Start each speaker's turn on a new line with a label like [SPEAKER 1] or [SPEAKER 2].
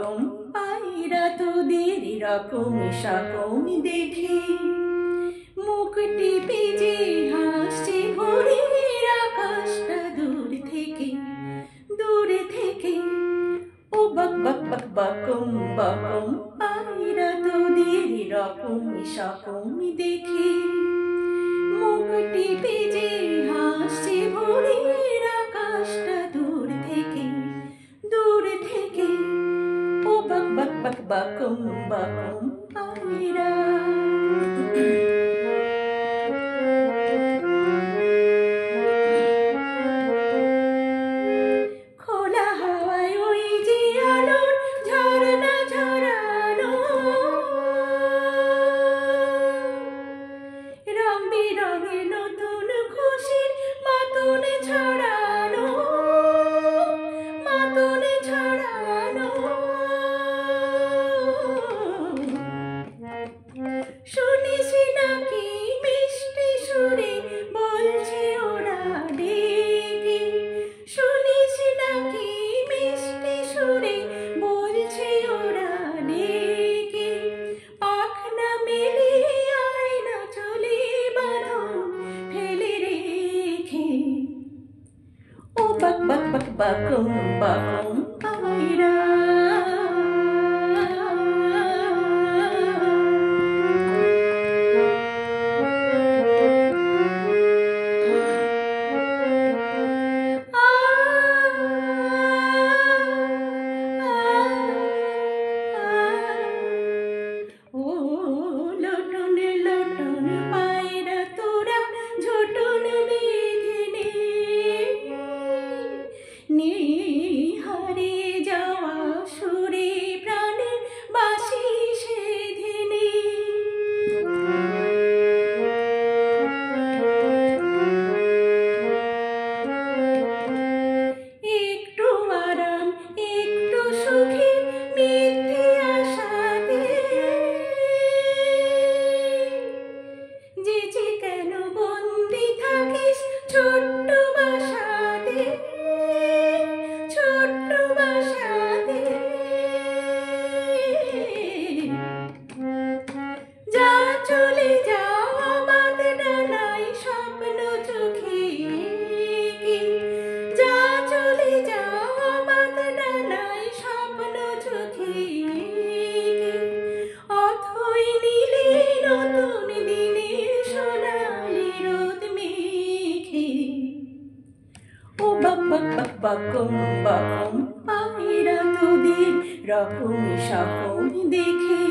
[SPEAKER 1] বকম পায়রা তোদের রকম সকম দেখে মুখ টিপে যে হাসছে ভোরের আকাশটা দূর থেকে ও বক বক বক বকম বকম পায়রা তোদের রকম সকম দেখে মুখ টিপে যে হাসছে ভোরের আকাশটা দূর থেকে ও বক বক বক বকম বকম পায়রা। খোলা হাওয়ায় ওই যে আলোর ঝরনা ঝরানো রং বেরঙের নতুন খুশির মাতন ছড়ানো শুনিস নাকি মিষ্টি সুরে বলছে ওরা ডেকে শুনিস নাকি মিষ্টি সুরে বলছে ওরা ডেকে পাখনা মেলে আয় না চলে বাঁধন ফেলে রেখে ও বক বক বক বকম বকম পায়রা। ও লটন লটন পায়রা তোরা ঝটন বেঁধে নে হারিয়ে যাওয়া সুরে প্রাণের বাঁশি সেধে নে একটু আরাম একটু সুখে মিথ্যে আশাতে যে কেন বন্দি থাকিস ছোট্ট বাসাতে যা চলে যাও আমাদের ডানায় স্বপ্ন চোখে যা চলে যাও আমাদের ডানায় স্বপ্ন চোখে অথই নীলে নতুন দিনের সোনালি রোদ মেখে ও বক বক বক বকম বকম পায়রা তোদের রকম সকম দেখে।